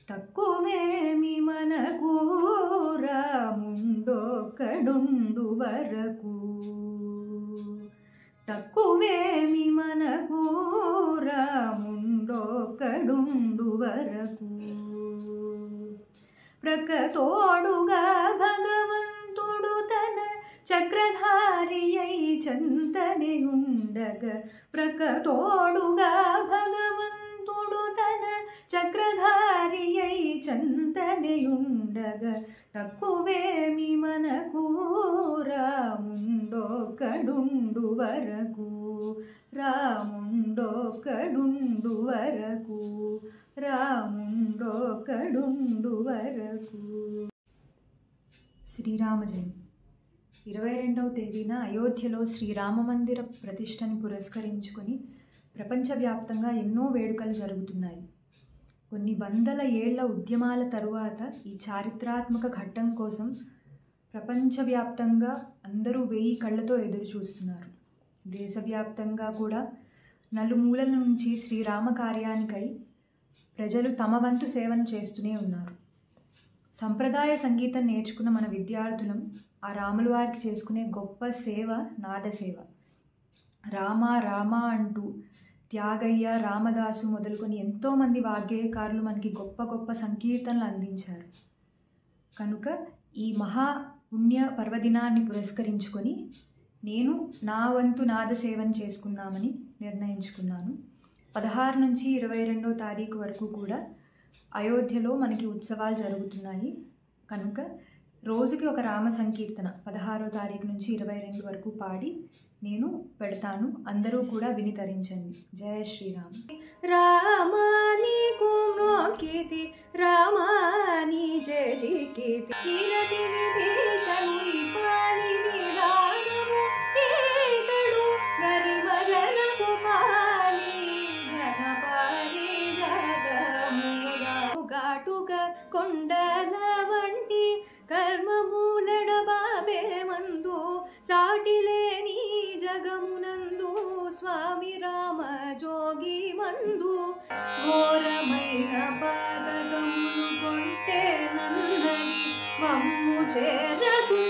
తక్కువేమి మనకు రాముండొక్కడుండు వరకు, తక్కువేమి మనకు రాముండొక్కడుండు వరకు. ప్రకతోడుగా భగవంతుడు తన చక్రధారి అయి చంతనేయుండగ, ప్రకతోడుగా భగవంతుడు తన చక్రధారి అయి చంతనేయుండగ, తక్కువేమి మనకు రాముండొక్కడుండు వరకు, రాముండొక్కడుండు వరకు, రాముండొక్కడుండు వరకు. శ్రీరామ జయంతి 22వ తేదీన అయోధ్యలో శ్రీరామ మందిర ప్రతిష్టని పురస్కరించుకొని ప్రపంచవ్యాప్తంగా ఎన్నో వేడుకలు జరుగుతున్నాయి. కొన్ని వందల ఏళ్ల ఉద్యమాల తరువాత ఈ చారిత్రాత్మక ఘట్టం కోసం ప్రపంచవ్యాప్తంగా అందరూ 1000 కళ్ళతో ఎదురు చూస్తున్నారు. దేశవ్యాప్తంగా కూడా నలుమూలల నుంచి శ్రీరామ కార్యానికై ప్రజలు తమ వంతు సేవను చేస్తూనే ఉన్నారు. సంప్రదాయ సంగీతం నేర్చుకున్న మన విద్యార్థులం ఆ రాముల వారికి చేసుకునే గొప్ప సేవ నాదసేవ. రామ రామ అంటూ త్యాగయ్య, రామదాసు మొదలుకొని ఎంతోమంది వాగ్గేయకారులు మనకి గొప్ప గొప్ప సంకీర్తనలు అందించారు. కనుక ఈ మహా పుణ్య పర్వదినాన్ని పురస్కరించుకొని నేను నా వంతు నాదసేవను చేసుకుందామని నిర్ణయించుకున్నాను. 16 నుంచి 22వ తారీఖు వరకు కూడా అయోధ్యలో మనకి ఉత్సవాలు జరుగుతున్నాయి. కనుక రోజుకి ఒక రామ సంకీర్తన 16వ తారీఖు నుంచి 22 వరకు పాడి నేను పెడతాను. అందరూ కూడా విని తరించండి. జయ శ్రీరామ్. రామాని కుమ్రోకితి రామాని జయ జికితి నిరతి విభీషణుని పాలిని రామము ఏతడు గరిమజన కుమాలి ఘనపాలి జగముగా ఘాటుగా కొండల వంటి కర్మమూలడ బాబే మందు సాటిలేని జగమునందు స్వామి రామ జోగి మందు ఘోరమైన పాదకములు కొంటే నందని మమ్ము చేరకు